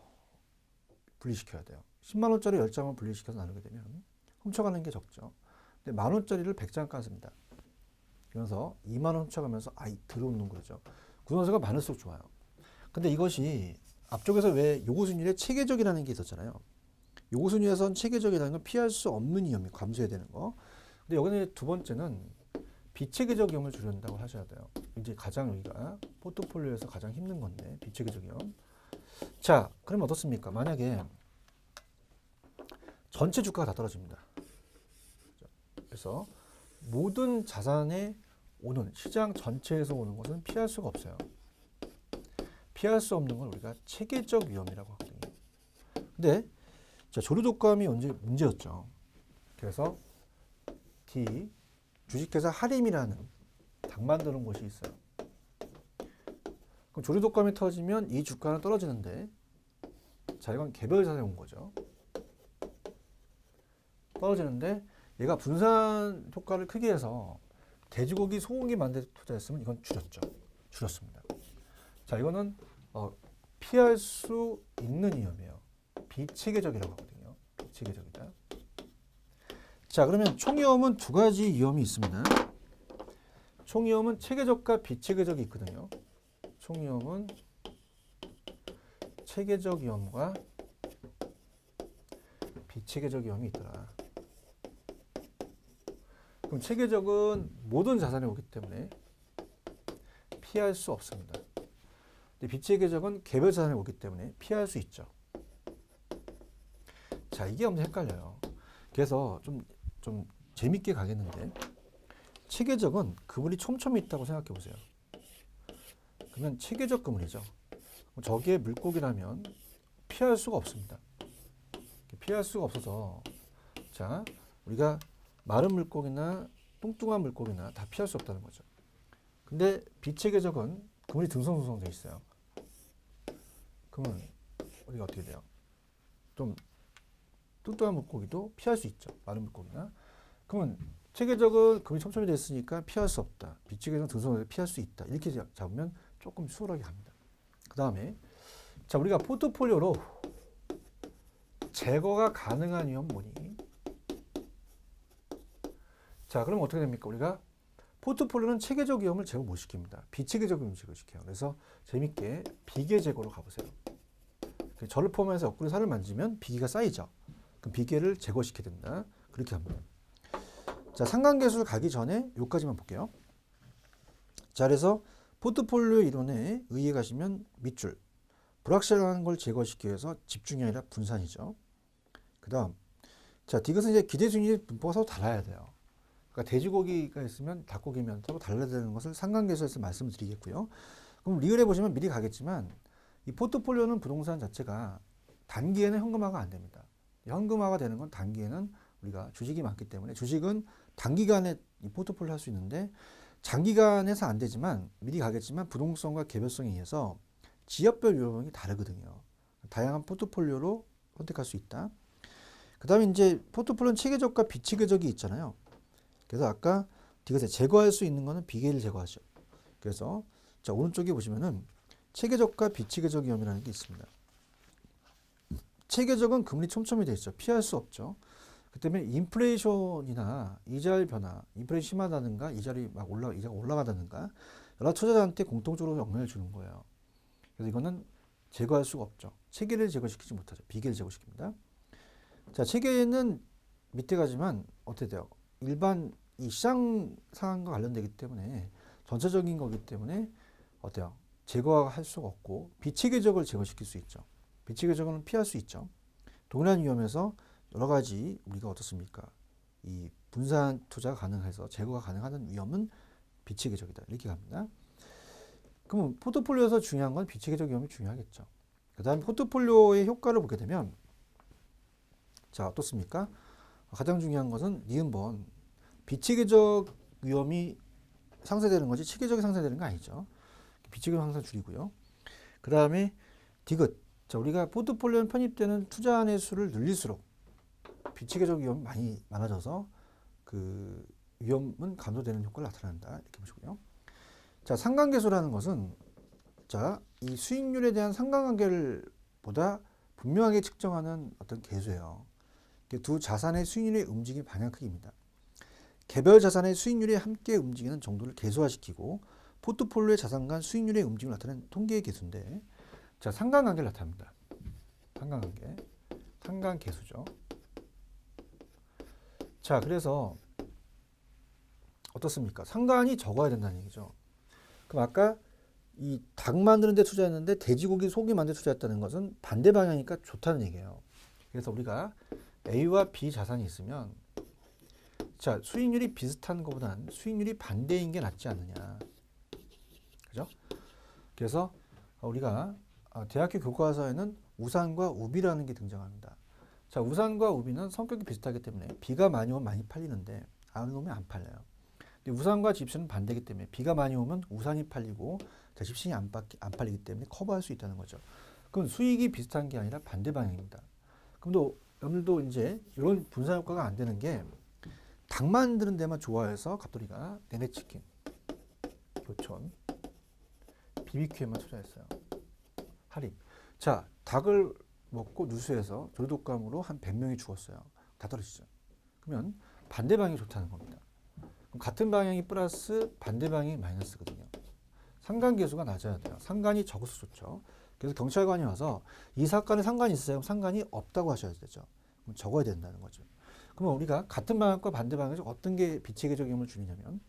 분리시켜야 돼요. 10만 원짜리 10장을 분리시켜서 나누게 되면 훔쳐가는 게 적죠. 근데 만 원짜리를 100장 깠습니다. 그러면서 2만 원 훔쳐가면서 아이 들어오는 놈 그러죠. 구성수가 많을수록 좋아요. 근데 이것이 앞쪽에서 왜 요구순위의 체계적이라는 게 있었잖아요. 요구순위에선 체계적이라는 건 피할 수 없는 위험이 감소해야 되는 거. 근데 여기는 두 번째는 비체계적 위험을 줄여준다고 하셔야 돼요. 이제 가장 여기가 포트폴리오에서 가장 힘든 건데 비체계적 위험. 자, 그러면 어떻습니까? 만약에 전체 주가가 다 떨어집니다. 그래서 모든 자산에 오는 시장 전체에서 오는 것은 피할 수가 없어요. 피할 수 없는 걸 우리가 체계적 위험이라고 하거든요. 근데 자, 조류독감이 언제 문제였죠. 그래서 D 주식회사 하림이라는 당 만드는 곳이 있어요. 그럼 조류독감이 터지면 이 주가는 떨어지는데, 자, 이건 개별 자산에 온 거죠. 떨어지는데 얘가 분산 효과를 크게 해서 돼지고기, 소고기 만들 때 투자했으면 이건 줄였습니다. 자, 이거는 피할 수 있는 위험이에요. 비체계적이라고 하거든요. 비체계적이다. 자, 그러면 총위험은 두 가지 위험이 있습니다. 총위험은 체계적과 비체계적이 있거든요. 총위험은 체계적 위험과 비체계적 위험이 있더라. 그럼 체계적은 모든 자산에 오기 때문에 피할 수 없습니다. 근데 비체계적은 개별 자산에 오기 때문에 피할 수 있죠. 자, 이게 엄청 헷갈려요. 그래서 좀 재밌게 가겠는데, 체계적은 그물이 촘촘히 있다고 생각해 보세요. 그러면 체계적 그물이죠. 저기에 물고기라면 피할 수가 없습니다. 피할 수가 없어서, 자, 우리가 마른 물고기나 뚱뚱한 물고기나 다 피할 수 없다는 거죠. 근데 비체계적은 그물이 듬성듬성 돼 있어요. 그러면 우리가 어떻게 돼요? 좀 뚱뚱한 물고기도 피할 수 있죠. 마른 물고기나. 그러면 체계적은 그물이 촘촘히 돼 있으니까 피할 수 없다. 비체계적은 듬성듬성 피할 수 있다. 이렇게 잡으면 조금 수월하게 갑니다. 그 다음에 자, 우리가 포트폴리오로 제거가 가능한 위험 뭐니? 자, 그럼 어떻게 됩니까? 우리가 포트폴리오는 체계적 위험을 제거 못 시킵니다. 비체계적 위험을 제거시켜요. 그래서 재밌게 비계 제거로 가보세요. 저를 포함해서 옆구리 살을 만지면 비계가 쌓이죠. 그럼 비계를 제거시켜야 된다. 그렇게 합니다. 자, 상관계술 가기 전에 여기까지만 볼게요. 자, 그래서 포트폴리오 이론에 의해 가시면 밑줄. 불확실한 걸 제거시키기 위해서 집중이 아니라 분산이죠. 그 다음, 자, 이것은 이제 기대순위 분포가 서로 달라야 돼요. 그러니까 돼지고기가 있으면 닭고기면 서로 달라야 되는 것을 상관계수에서 말씀을 드리겠고요. 그럼 리을에 보시면 미리 가겠지만 이 포트폴리오는 부동산 자체가 단기에는 현금화가 안 됩니다. 현금화가 되는 건 단기에는 우리가 주식이 많기 때문에 주식은 단기간에 이 포트폴리오 할 수 있는데 장기간에서 안 되지만 미리 가겠지만 부동성과 개별성에 의해서 지역별 위험이 다르거든요. 다양한 포트폴리오로 선택할 수 있다. 그 다음에 이제 포트폴리오는 체계적과 비체계적이 있잖아요. 그래서 아까 이것에 제거할 수 있는 거는 비계를 제거하죠. 그래서 자, 오른쪽에 보시면은 체계적과 비체계적 위험이라는 게 있습니다. 체계적은 금리 촘촘히 돼 있죠. 피할 수 없죠. 그 때문에 인플레이션이나 이자율 변화, 인플레이션 심하다든가 이자가 올라가다든가 여러 투자자한테 공통적으로 영향을 주는 거예요. 그래서 이거는 제거할 수가 없죠. 체계를 제거시키지 못하죠. 비계를 제거시킵니다. 자, 체계는 밑에 가지만 어떻게 돼요? 일반 이 시장 상황과 관련되기 때문에 전체적인 거기 때문에 어때요? 제거할 수가 없고 비체계적을 제거시킬 수 있죠. 비체계적은 피할 수 있죠. 동일한 위험에서 여러 가지 우리가 어떻습니까? 이 분산 투자가 가능해서 제거가 가능한 위험은 비체계적이다. 이렇게 갑니다. 그러면 포트폴리오에서 중요한 건 비체계적 위험이 중요하겠죠. 그 다음에 포트폴리오의 효과를 보게 되면 자 어떻습니까? 가장 중요한 것은 니은번 비체계적 위험이 상쇄되는 거지 체계적이 상쇄되는 거 아니죠. 비체계적 항상 줄이고요. 그 다음에 디귿. 자 우리가 포트폴리오에 편입되는 투자한의 수를 늘릴수록 비체계적 위험이 많아져서 그 위험은 감소되는 효과를 나타낸다 이렇게 보시고요. 자 상관계수라는 것은 자 이 수익률에 대한 상관관계를 보다 분명하게 측정하는 어떤 계수예요. 두 자산의 수익률의 움직임 방향 크기입니다. 개별 자산의 수익률이 함께 움직이는 정도를 계수화시키고 포트폴리오의 자산 간 수익률의 움직임을 나타내는 통계의 계수인데 자 상관관계를 나타냅니다. 상관관계, 상관계수죠. 자 그래서 어떻습니까? 상관이 적어야 된다는 얘기죠. 그럼 아까 이 닭 만드는 데 투자했는데 돼지고기 소고기 만드는 데 투자했다는 것은 반대 방향이니까 좋다는 얘기예요. 그래서 우리가 A와 B 자산이 있으면 자 수익률이 비슷한 것보다는 수익률이 반대인 게 낫지 않느냐. 그죠? 그래서 우리가 대학교 교과서에는 우산과 우비라는 게 등장합니다. 자 우산과 우비는 성격이 비슷하기 때문에 비가 많이 오면 많이 팔리는데 안 오면 안 팔려요. 근데 우산과 집시는 반대이기 때문에 비가 많이 오면 우산이 팔리고 집신이 안 팔리기 때문에 커버할 수 있다는 거죠. 그럼 수익이 비슷한 게 아니라 반대 방향입니다. 그럼 또 여러분들도 이제 이런 분산 효과가 안 되는 게 닭 만드는 데만 좋아해서 갑돌이가 네네치킨, 교촌, BBQ에만 투자했어요. 할인. 자 닭을 먹고 누수해서 조류독감으로 한 100명이 죽었어요. 다 떨어지죠. 그러면 반대 방향이 좋다는 겁니다. 그럼 같은 방향이 플러스 반대 방향이 마이너스거든요. 상관계수가 낮아야 돼요. 상관이 적을수록 좋죠. 그래서 경찰관이 와서 이 사건에 상관이 있어요. 그럼 상관이 없다고 하셔야 되죠. 그럼 적어야 된다는 거죠. 그러면 우리가 같은 방향과 반대 방향에서 어떤 게 비체계적 위험을 줄이냐면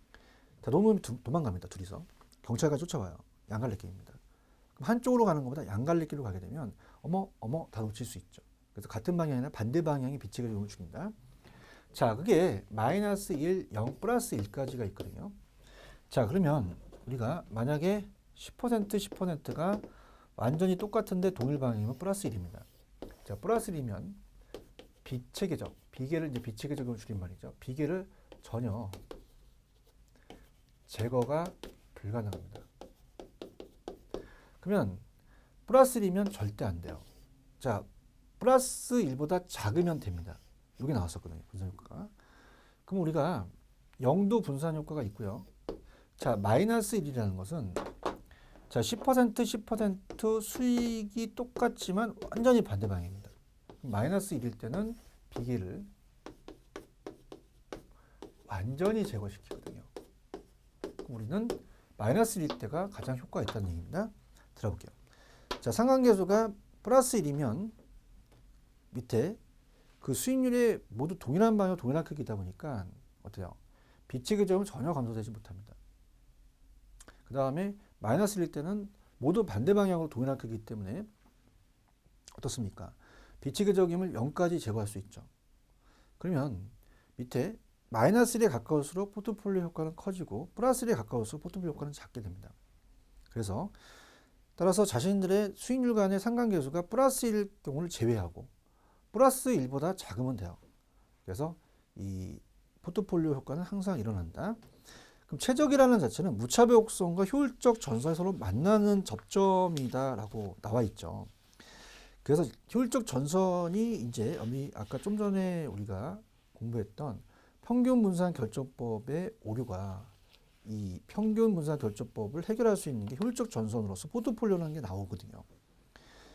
자, 너무 도망갑니다. 둘이서. 경찰관이 쫓아와요. 양갈래길입니다. 그럼 한쪽으로 가는 것보다 양갈래길로 가게 되면 어머 다 놓칠 수 있죠. 그래서 같은 방향이 아니라 반대 방향이 비체계적 위험을 줄인다. 자 그게 마이너스 1, 0, 플러스 1까지가 있거든요. 자 그러면 우리가 만약에 10%, 10%가 완전히 똑같은데 동일 방향이면 플러스 1입니다. 자, 플러스 1이면 비체계적, 비계를 이제 비체계적으로 줄인 말이죠. 비계를 전혀 제거가 불가능합니다. 그러면 플러스 1이면 절대 안 돼요. 자, 플러스 1보다 작으면 됩니다. 이게 나왔었거든요. 분산 효과가. 그럼 우리가 0도 분산 효과가 있고요. 자, 마이너스 1이라는 것은 자, 10%, 10% 수익이 똑같지만 완전히 반대 방향입니다. 마이너스 1일 때는 비계를 완전히 제거시키거든요. 그럼 우리는 마이너스 1일 때가 가장 효과가 있다는 얘기입니다. 들어볼게요. 자, 상관계수가 플러스 1이면 밑에 그 수익률이 모두 동일한 방향, 동일한 크기다 보니까 어때요? 비체계적은 전혀 감소되지 못합니다. 그 다음에 마이너스 1일 때는 모두 반대 방향으로 동일한 크기이기 때문에 어떻습니까? 비체계적임을 0까지 제거할 수 있죠. 그러면 밑에 마이너스 1에 가까울수록 포트폴리오 효과는 커지고 플러스 1에 가까울수록 포트폴리오 효과는 작게 됩니다. 그래서 따라서 자신들의 수익률 간의 상관계수가 플러스 1일 경우를 제외하고 플러스 1보다 작으면 돼요. 그래서 이 포트폴리오 효과는 항상 일어난다. 그럼 최적이라는 자체는 무차별 곡선과 효율적 전선이 서로 만나는 접점이다라고 나와 있죠. 그래서 효율적 전선이 이제 아까 좀 전에 우리가 공부했던 평균 분산 결정법의 오류가 이 평균 분산 결정법을 해결할 수 있는 게 효율적 전선으로서 포트폴리오라는 게 나오거든요.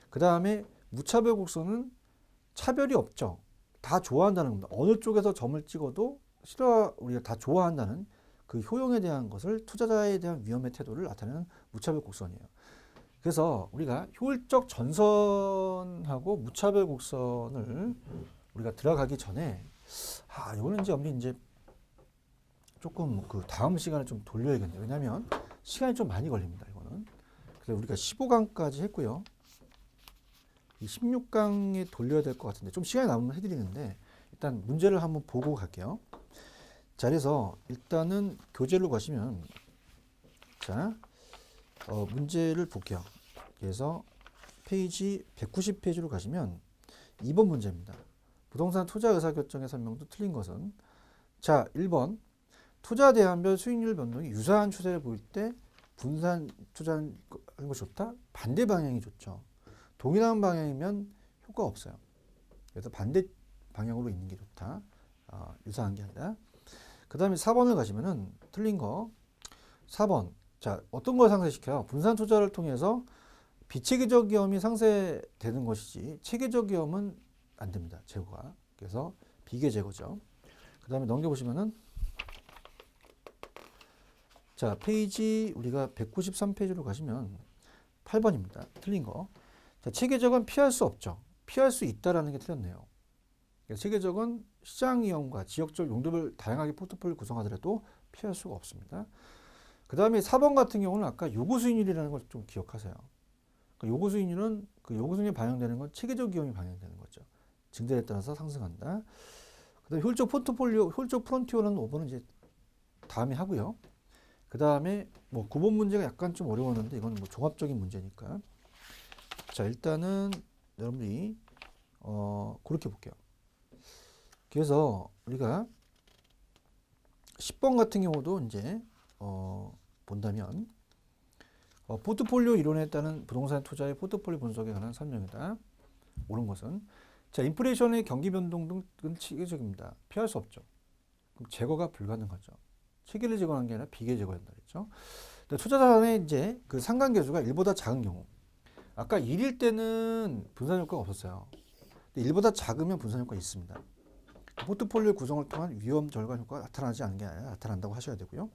그 다음에 무차별 곡선은 차별이 없죠. 다 좋아한다는 겁니다. 어느 쪽에서 점을 찍어도 우리가 다 좋아한다는 그 효용에 대한 것을 투자자에 대한 위험의 태도를 나타내는 무차별 곡선이에요. 그래서 우리가 효율적 전선하고 무차별 곡선을 우리가 들어가기 전에 이거는 이제 조금 그 다음 시간에 좀 돌려야겠네요. 왜냐하면 시간이 좀 많이 걸립니다. 이거는. 그래서 우리가 15강까지 했고요. 이 16강에 돌려야 될 것 같은데 좀 시간이 남으면 해드리는데 일단 문제를 한번 보고 갈게요. 자, 그래서 일단은 교재로 가시면 자 문제를 볼게요. 그래서 페이지 190페이지로 가시면 2번 문제입니다. 부동산 투자 의사결정의 설명도 틀린 것은 자 1번 투자 대안별 수익률 변동이 유사한 추세를 보일 때 분산 투자하는 것이 좋다? 반대 방향이 좋죠. 동일한 방향이면 효과 없어요. 그래서 반대 방향으로 있는 게 좋다. 유사한 게 아니라. 그 다음에 4번을 가시면은 틀린 거 4번 자 어떤 걸 상쇄시켜요? 분산 투자를 통해서 비체계적 위험이 상쇄되는 것이지 체계적 위험은 안 됩니다. 제거가. 그래서 비계 제거죠. 그 다음에 넘겨보시면은 자 페이지 우리가 193페이지로 가시면 8번입니다. 틀린 거. 자 체계적은 피할 수 없죠. 피할 수 있다라는 게 틀렸네요. 체계적은 시장 위험과 지역적 용도별 다양하게 포트폴리오 구성하더라도 피할 수가 없습니다. 그 다음에 4번 같은 경우는 아까 요구 수익률이라는 걸 좀 기억하세요. 요구 수익률은 그 요구 수익률이 반영되는 건 체계적 위험이 반영되는 거죠. 증대에 따라서 상승한다. 그 다음에 효율적 포트폴리오, 효율적 프론티어는 5번은 이제 다음에 하고요. 그 다음에 뭐 9번 문제가 약간 좀 어려웠는데 이건 뭐 종합적인 문제니까. 자, 일단은 여러분들이 그렇게 볼게요. 그래서 우리가 10번 같은 경우도 이제 본다면 포트폴리오 이론에 따른 부동산 투자의 포트폴리오 분석에 관한 설명이다. 옳은 것은 자 인플레이션의 경기 변동 등은 체계적입니다. 피할 수 없죠. 그럼 제거가 불가능하죠. 체계를 제거하는 게 아니라 비계 제거한다 그랬죠. 투자 자산의 이제 그 상관계수가 1보다 작은 경우 아까 1일 때는 분산 효과가 없었어요. 근데 1보다 작으면 분산 효과가 있습니다. 포트폴리오 구성을 통한 위험 절감 효과가 나타나지 않는 게 아니라 나타난다고 하셔야 되고요.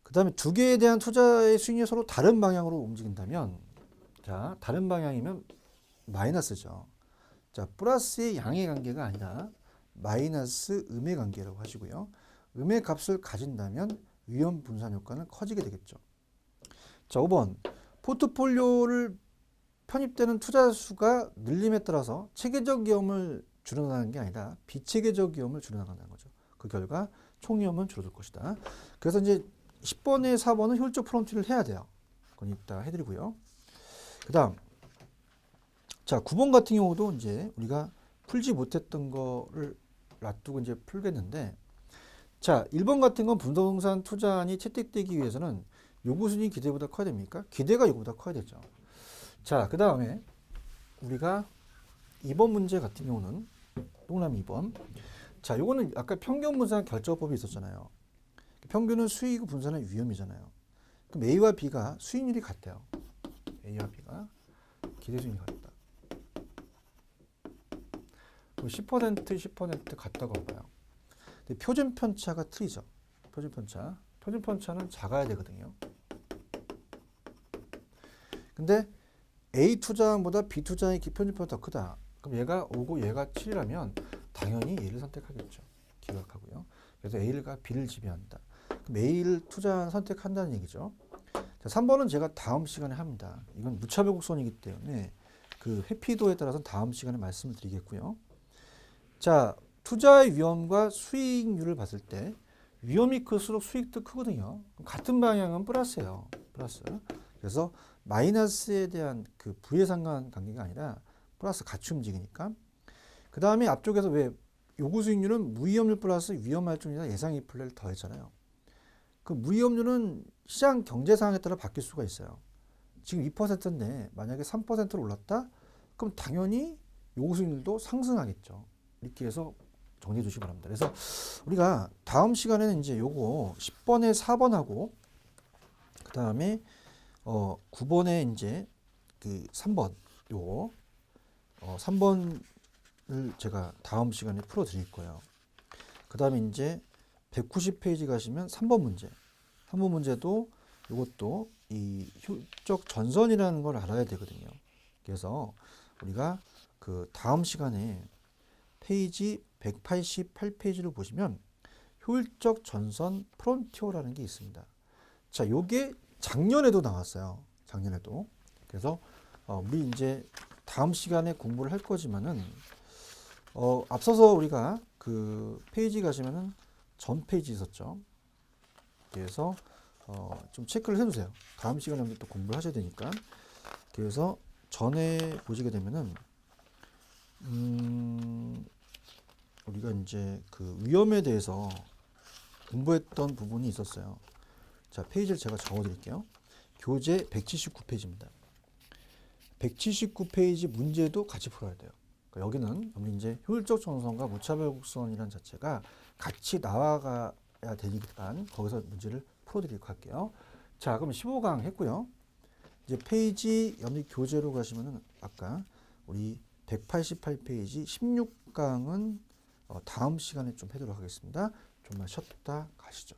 그 다음에 두 개에 대한 투자의 수익률이 서로 다른 방향으로 움직인다면 자 다른 방향이면 마이너스죠. 자 플러스의 양의 관계가 아니라 마이너스 음의 관계라고 하시고요. 음의 값을 가진다면 위험 분산 효과는 커지게 되겠죠. 자 5번 포트폴리오를 편입되는 투자 수가 늘림에 따라서 체계적 위험을 줄여나가는 게 아니라 비체계적 위험을 줄여나간다는 거죠. 그 결과 총 위험은 줄어들 것이다. 그래서 이제 10번에 4번은 효율적 프론트를 해야 돼요. 그건 이따 해드리고요. 그 다음 자 9번 같은 경우도 이제 우리가 풀지 못했던 거를 놔두고 이제 풀겠는데 자 1번 같은 건 부동산 투자안이 채택되기 위해서는 요구순위 기대보다 커야 됩니까? 기대가 요구보다 커야 되죠. 자 그 다음에 우리가 2번 문제 같은 경우는 동남 2번 자 요거는 아까 평균 분산 결정법이 있었잖아요. 평균은 수익 분산의 위험이잖아요. 그럼 A와 B가 수익률이 같대요. A와 B가 기대 수익률이 같다. 그럼 10% 같다고 봐요. 근데 표준 편차가 틀리죠. 표준 편차. 표준 편차는 작아야 되거든요. 근데 A 투자보다 B 투자의 표준 편차가 더 크다. 그럼 얘가 5고 얘가 7이라면 당연히 A를 선택하겠죠. 기억하고요. 그래서 A가 B를 지배한다. 그럼 A를 선택한다는 얘기죠. 자, 3번은 제가 다음 시간에 합니다. 이건 무차별 곡선이기 때문에 그 회피도에 따라서 다음 시간에 말씀을 드리겠고요. 자, 투자의 위험과 수익률을 봤을 때 위험이 클수록 수익도 크거든요. 같은 방향은 플러스예요. 플러스. 그래서 마이너스에 대한 그 부의 상관관계가 아니라 플러스 같이 움직이니까. 그 다음에 앞쪽에서 왜 요구 수익률은 무위험률 플러스 위험할증이나 예상 인플레를 더했잖아요. 그 무위험률은 시장 경제 상황에 따라 바뀔 수가 있어요. 지금 2%인데 만약에 3%로 올랐다? 그럼 당연히 요구 수익률도 상승하겠죠. 이렇게 해서 정리해 주시기 바랍니다. 그래서 우리가 다음 시간에는 이제 요거 10번에 4번하고 그 다음에 9번에 이제 그 3번 요거 3번을 제가 다음 시간에 풀어 드릴 거예요. 그 다음에 이제 190페이지 가시면 3번 문제. 3번 문제도 이것도 이 효율적 전선이라는 걸 알아야 되거든요. 그래서 우리가 그 다음 시간에 페이지 188페이지를 보시면 효율적 전선 프론티어라는 게 있습니다. 자, 요게 작년에도 나왔어요. 작년에도. 그래서 우리 이제 다음 시간에 공부를 할 거지만은 앞서서 우리가 그 페이지 가시면은 전 페이지 있었죠. 그래서 좀 체크를 해주세요. 다음 시간에 또 공부를 하셔야 되니까. 그래서 전에 보시게 되면은 우리가 이제 그 위험에 대해서 공부했던 부분이 있었어요. 자, 페이지를 제가 적어드릴게요. 교재 179페이지입니다. 179페이지 문제도 같이 풀어야 돼요. 그러니까 여기는 이제 효율적 전선과 무차별 곡선이라는 자체가 같이 나와가야 되니까 거기서 문제를 풀어드리도록 할게요. 자, 그럼 15강 했고요. 이제 페이지 옆 교재로 가시면은 아까 우리 188페이지 16강은 다음 시간에 좀 해도록 하겠습니다. 좀만 쉬었다 가시죠.